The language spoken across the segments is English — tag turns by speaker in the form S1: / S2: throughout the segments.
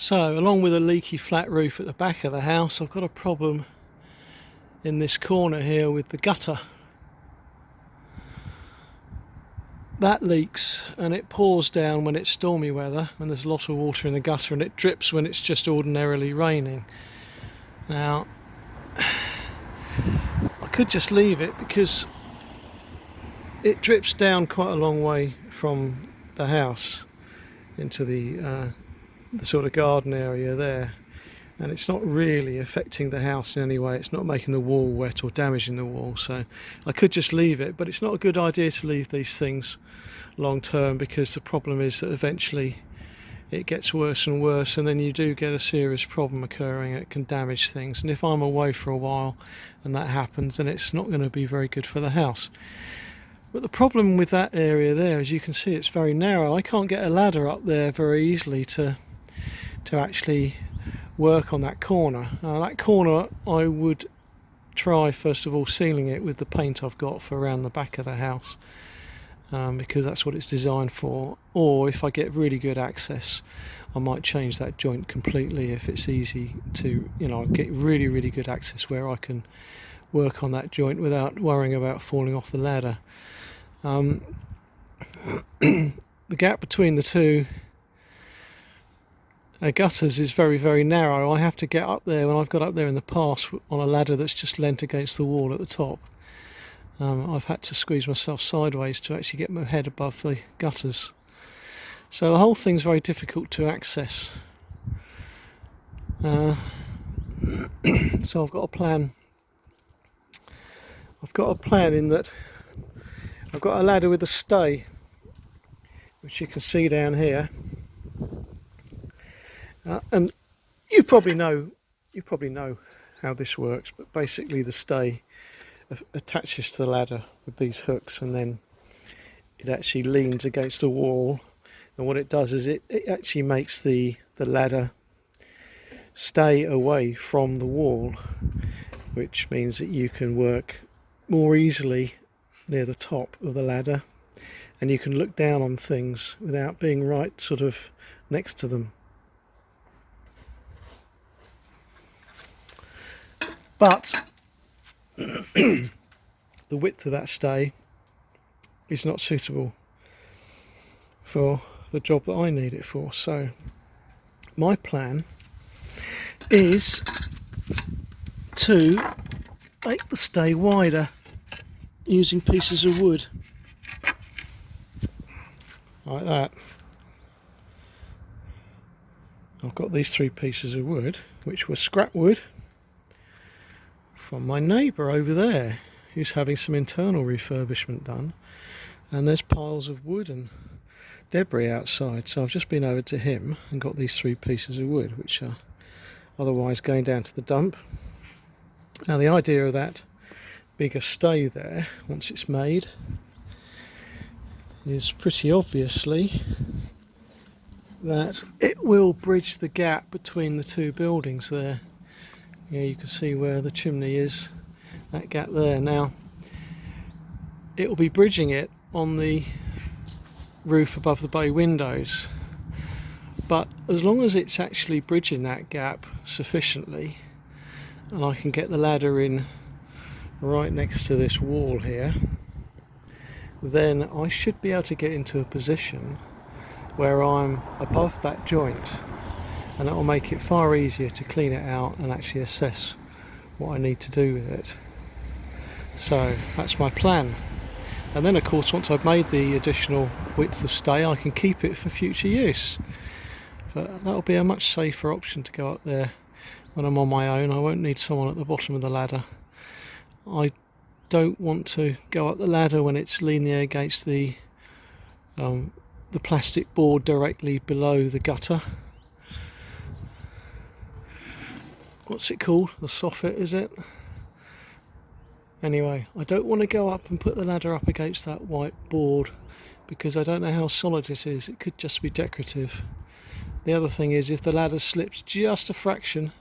S1: So, along with a leaky flat roof at the back of the house, I've got a problem in this corner here with the gutter. That leaks and it pours down when it's stormy weather, when there's a lot of water in the gutter, and it drips when it's just ordinarily raining. Now, I could just leave it because it drips down quite a long way from the house into the sort of garden area there, and it's not really affecting the house in any way. It's not making the wall wet or damaging the wall, so I could just leave it. But it's not a good idea to leave these things long term, because the problem is that eventually it gets worse and worse, and then you do get a serious problem occurring. It can damage things, and if I'm away for a while and that happens, then it's not going to be very good for the house. But the problem with that area there, as you can see, it's very narrow. I can't get a ladder up there very easily to actually work on that corner. That corner I would try first of all sealing it with the paint I've got for around the back of the house, because that's what it's designed for. Or if I get really good access, I might change that joint completely if it's easy to, get really good access where I can work on that joint without worrying about falling off the ladder. The gap between the two gutters is very narrow. I have to get up there, when I've got up there in the past, on a ladder that's just leant against the wall at the top. I've had to squeeze myself sideways to actually get my head above the gutters. So the whole thing's very difficult to access. So I've got a plan. I've got a plan in that I've got a ladder with a stay, which you can see down here. And you probably know how this works, but basically the stay attaches to the ladder with these hooks, and then it actually leans against a wall, and what it does is it actually makes the ladder stay away from the wall, which means that you can work more easily near the top of the ladder, and you can look down on things without being right sort of next to them. But the width of that stay is not suitable for the job that I need it for. So my plan is to make the stay wider using pieces of wood like that. I've got these 3 pieces of wood, which were scrap wood from my neighbour over there, who's having some internal refurbishment done, and there's piles of wood and debris outside. So I've just been over to him and got these 3 pieces of wood, which are otherwise going down to the dump. Now the idea of that bigger stay there, once it's made, is pretty obviously that it will bridge the gap between the 2 buildings there. Yeah, you can see where the chimney is, that gap there. Now, it will be bridging it on the roof above the bay windows, but as long as it's actually bridging that gap sufficiently, and I can get the ladder in right next to this wall here, then I should be able to get into a position where I'm above that joint, and that will make it far easier to clean it out and actually assess what I need to do with it. So that's my plan. And then of course, once I've made the additional width of stay, I can keep it for future use. But that'll be a much safer option to go up there when I'm on my own. I won't need someone at the bottom of the ladder. I don't want to go up the ladder when it's leaning against the plastic board directly below the gutter. What's it called? The soffit, is it? Anyway, I don't want to go up and put the ladder up against that white board, because I don't know how solid it is. It could just be decorative. The other thing is, if the ladder slips just a fraction,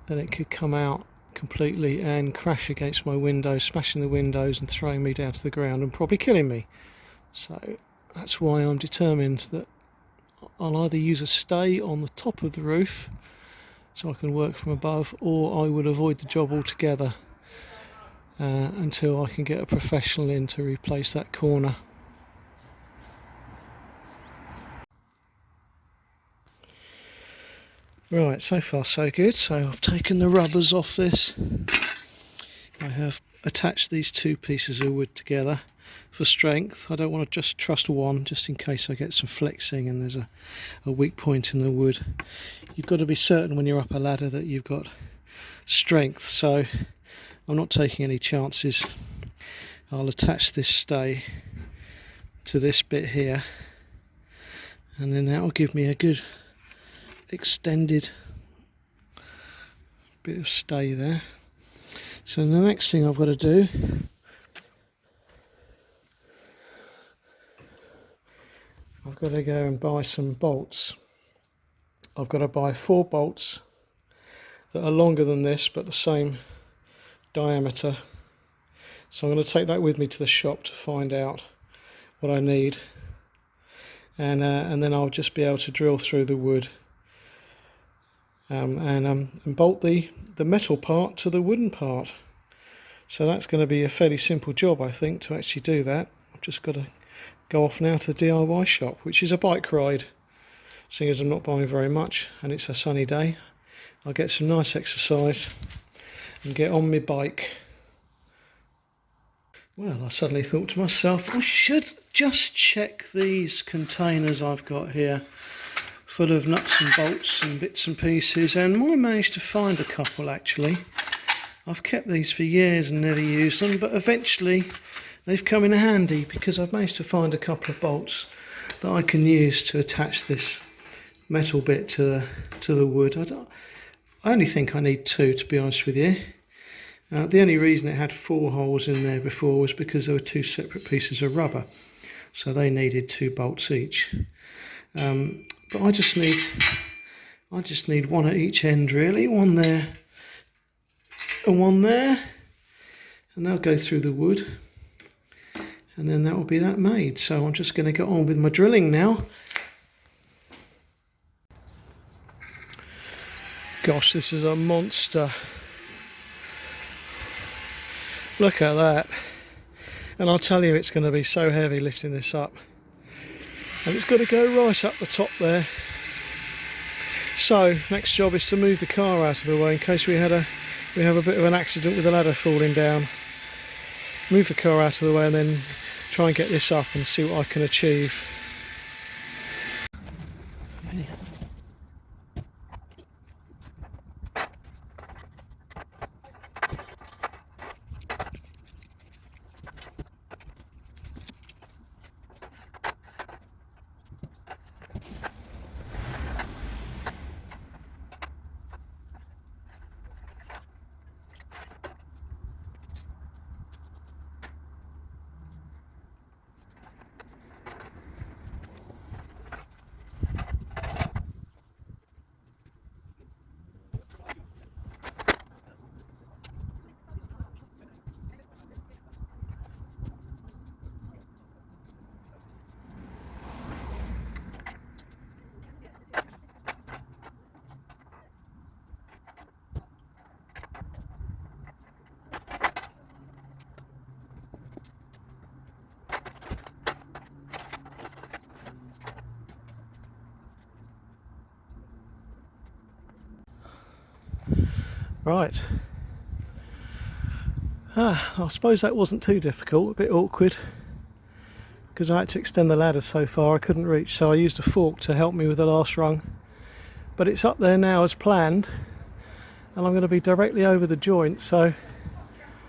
S1: then it could come out completely and crash against my windows, smashing the windows and throwing me down to the ground and probably killing me. So that's why I'm determined that I'll either use a stay on the top of the roof so I can work from above, or I will avoid the job altogether until I can get a professional in to replace that corner. Right, so far so good. So I've taken the rubbers off this. I have attached these two pieces of wood together for strength. I don't want to just trust one, just in case I get some flexing and there's a weak point in the wood. You've got to be certain when you're up a ladder that you've got strength, so I'm not taking any chances. I'll attach this stay to this bit here, and then that will give me a good extended bit of stay there. So the next thing I've got to do, I've got to go and buy some bolts. I've got to buy 4 bolts that are longer than this but the same diameter. So I'm going to take that with me to the shop to find out what I need, and then I'll just be able to drill through the wood and bolt the metal part to the wooden part. So that's going to be a fairly simple job, I think, to actually do that. I've just got to go off now to the DIY shop, which is a bike ride. Seeing as I'm not buying very much and it's a sunny day, I'll get some nice exercise and get on my bike. Well, I suddenly thought to myself, I should just check these containers I've got here, full of nuts and bolts and bits and pieces, and I managed to find a couple actually. I've kept these for years and never used them, but eventually they've come in handy because I've managed to find a couple of bolts that I can use to attach this metal bit to the wood. I only think I need 2, to be honest with you. The only reason it had 4 holes in there before was because there were 2 separate pieces of rubber, so they needed 2 bolts each. But I just need one at each end really, one there and one there, and they'll go through the wood, and then that will be that made. So I'm just going to get on with my drilling now. Gosh, this is a monster. Look at that. And I'll tell you, it's going to be so heavy lifting this up. And it's got to go right up the top there. So next job is to move the car out of the way in case we have a bit of an accident with the ladder falling down. Move the car out of the way and then try and get this up and see what I can achieve. Right. I suppose that wasn't too difficult, a bit awkward, because I had to extend the ladder so far I couldn't reach, so I used a fork to help me with the last rung. But it's up there now as planned, and I'm going to be directly over the joint, so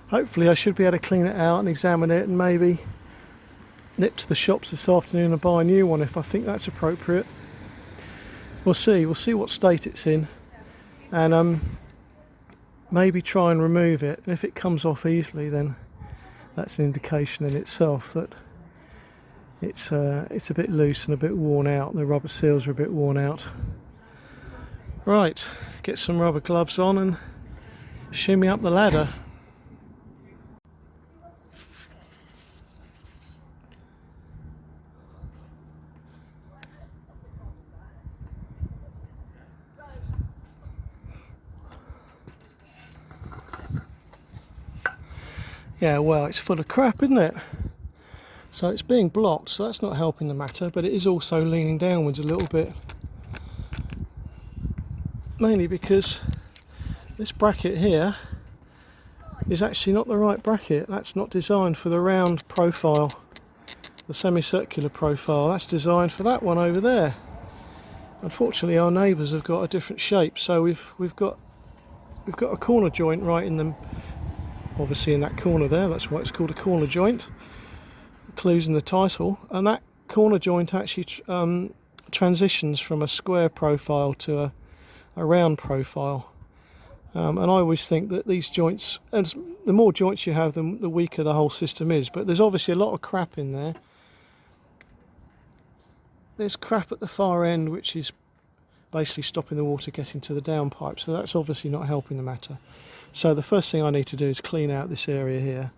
S1: hopefully I should be able to clean it out and examine it and maybe nip to the shops this afternoon and buy a new one if I think that's appropriate. We'll see what state it's in, and maybe try and remove it, and if it comes off easily then that's an indication in itself that it's a bit loose and a bit worn out. The rubber seals are a bit worn out. Right, get some rubber gloves on and shimmy up the ladder. Yeah, well, it's full of crap, isn't it? So it's being blocked, so that's not helping the matter, but it is also leaning downwards a little bit. Mainly because this bracket here is actually not the right bracket. That's not designed for the round profile, the semicircular profile. That's designed for that one over there. Unfortunately, our neighbours have got a different shape, so we've got a corner joint right in them, obviously in that corner there. That's why it's called a corner joint. Clues in the title, and that corner joint actually transitions from a square profile to a round profile. And I always think that these joints, and the more joints you have, the weaker the whole system is. But there's obviously a lot of crap in there. There's crap at the far end, which is basically stopping the water getting to the downpipe. So that's obviously not helping the matter. So the first thing I need to do is clean out this area here,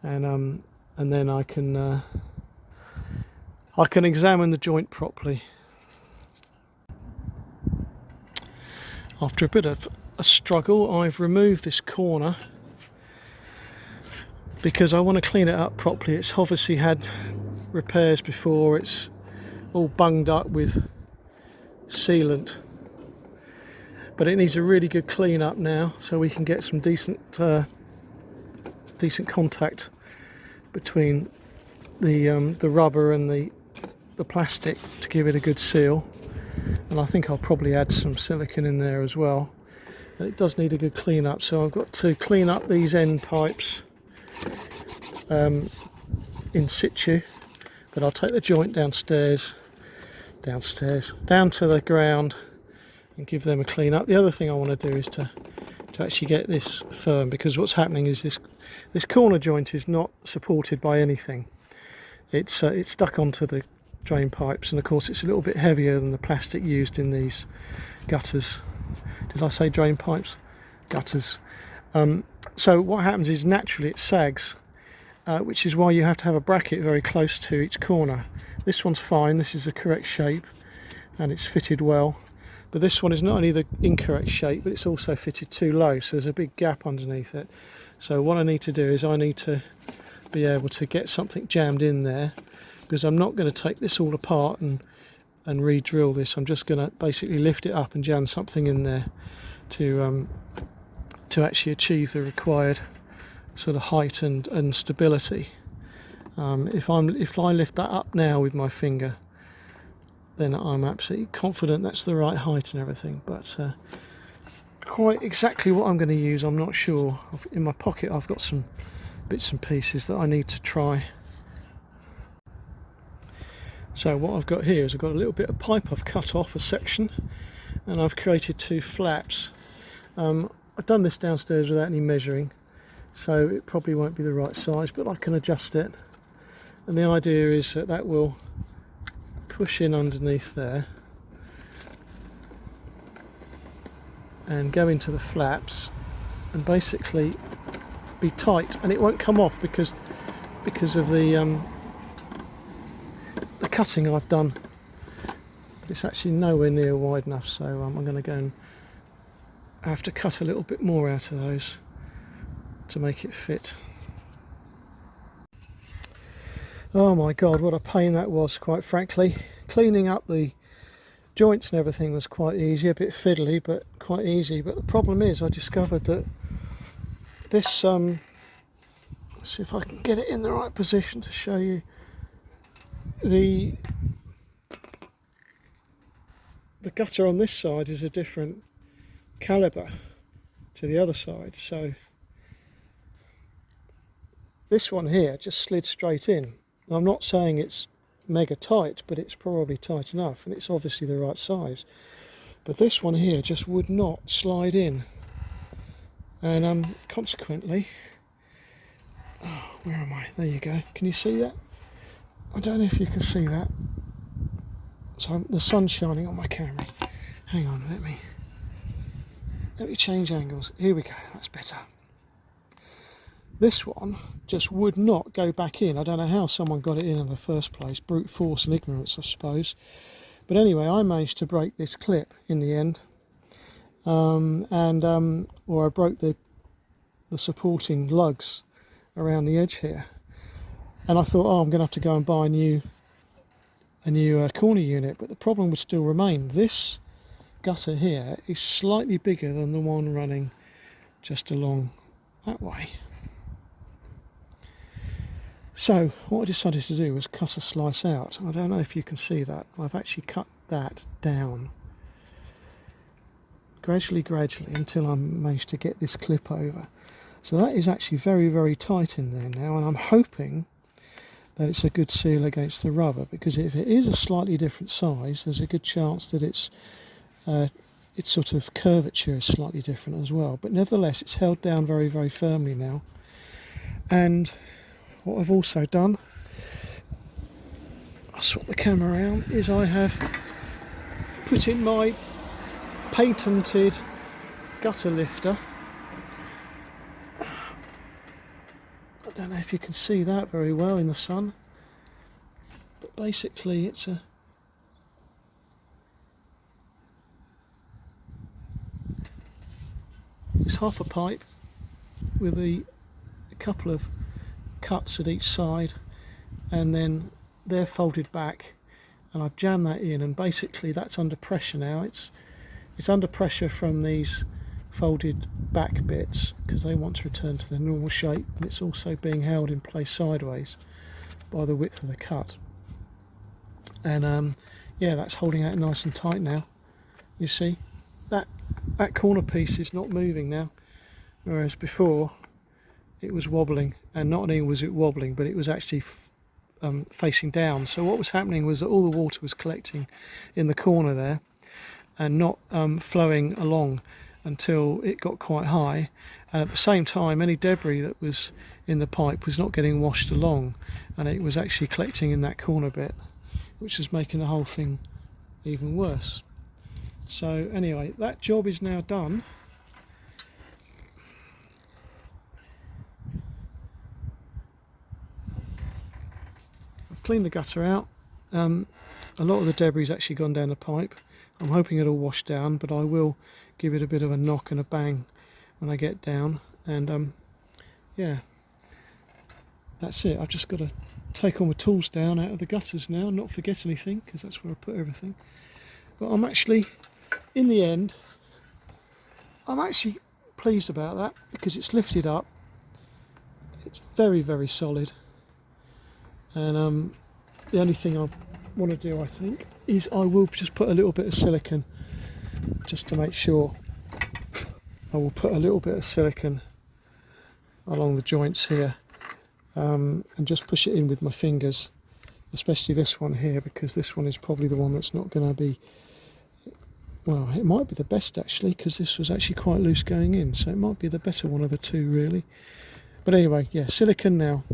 S1: and then I can examine the joint properly. After a bit of a struggle, I've removed this corner because I want to clean it up properly. It's obviously had repairs before. It's all bunged up with sealant, but it needs a really good clean up now, so we can get some decent contact between the rubber and the plastic to give it a good seal. And I think I'll probably add some silicone in there as well. But it does need a good clean up, so I've got to clean up these end pipes in situ. But I'll take the joint down to the ground and give them a clean up. The other thing I want to do is to actually get this firm, because what's happening is this corner joint is not supported by anything. It's stuck onto the drain pipes, and of course it's a little bit heavier than the plastic used in these gutters. Did I say drain pipes? Gutters. So what happens is naturally it sags, which is why you have to have a bracket very close to each corner. This one's fine, this is the correct shape and it's fitted well, but this one is not only the incorrect shape, but it's also fitted too low, so there's a big gap underneath it. So what I need to do is I need to be able to get something jammed in there, because I'm not going to take this all apart and re-drill this. I'm just going to basically lift it up and jam something in there to actually achieve the required sort of height and stability. If I lift that up now with my finger, then I'm absolutely confident that's the right height and everything, but quite exactly what I'm going to use I'm not sure. In my pocket I've got some bits and pieces that I need to try. So what I've got here is I've got a little bit of pipe. I've cut off a section and I've created two flaps. I've done this downstairs without any measuring, so it probably won't be the right size, but I can adjust it. And the idea is that will push in underneath there and go into the flaps and basically be tight, and it won't come off because of the cutting I've done. But it's actually nowhere near wide enough, so I'm going to go and have to cut a little bit more out of those to make it fit. Oh my god, what a pain that was, quite frankly. Cleaning up the joints and everything was quite easy, a bit fiddly but quite easy. But the problem is I discovered that this, let's see if I can get it in the right position to show you, the gutter on this side is a different calibre to the other side, so this one here just slid straight in. I'm not saying it's mega tight, but it's probably tight enough, and it's obviously the right size. But this one here just would not slide in, and consequently, oh, where am I? There you go. Can you see that? I don't know if you can see that. So the sun's shining on my camera. Hang on, let me change angles. Here we go. That's better. This one just would not go back in. I don't know how someone got it in the first place. Brute force and ignorance, I suppose. But anyway, I managed to break this clip in the end. Or I broke the supporting lugs. around the edge here. And I thought, oh, I'm going to have to go and buy a new corner unit, but the problem would still remain. This gutter here is slightly bigger than the one running just along that way. So what I decided to do was cut a slice out. I don't know if you can see that. I've actually cut that down gradually until I managed to get this clip over. So that is actually very, very tight in there now, and I'm hoping that it's a good seal against the rubber, because if it is a slightly different size, there's a good chance that its sort of curvature is slightly different as well. But nevertheless, it's held down very, very firmly now. And what I've also done, I'll swap the camera around, is I have put in my patented gutter lifter. I don't know if you can see that very well in the sun, but basically it's half a pipe with a couple of cuts at each side, and then they're folded back, and I've jammed that in, and basically that's under pressure now. It's under pressure from these folded back bits because they want to return to their normal shape, and it's also being held in place sideways by the width of the cut. And yeah, that's holding out nice and tight now. You see that corner piece is not moving now, whereas before it was wobbling, and not only was it wobbling, but it was actually facing down. So what was happening was that all the water was collecting in the corner there and not flowing along until it got quite high, and at the same time any debris that was in the pipe was not getting washed along, and it was actually collecting in that corner bit, which was making the whole thing even worse. So anyway, that job is now done. I've cleaned the gutter out. A lot of the debris has actually gone down the pipe. I'm hoping it'll wash down, but I will give it a bit of a knock and a bang when I get down. And yeah, that's it. I've just got to take all my tools down out of the gutters now and not forget anything, because that's where I put everything. But I'm actually, in the end, I'm actually pleased about that, because it's lifted up. It's very, very solid. And the only thing I want to do, I think, is I will just put a little bit of silicone, just to make sure. I will put a little bit of silicone along the joints here, and just push it in with my fingers, especially this one here, because this one is probably the one that's not going to be, well, it might be the best actually, because this was actually quite loose going in, so it might be the better one of the two really. But anyway, yeah, silicone now.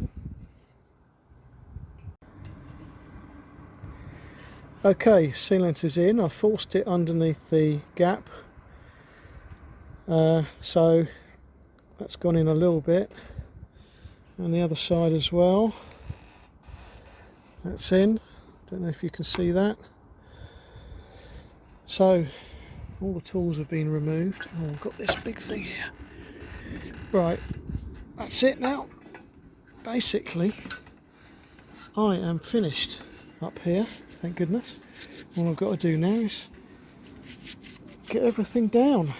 S1: Okay, sealant is in. I forced it underneath the gap, so that's gone in a little bit, and the other side as well. That's in. Don't know if you can see that. So all the tools have been removed. Oh, I've got this big thing here. Right, that's it now. Basically, I am finished up here. Thank goodness. All I've got to do now is get everything down.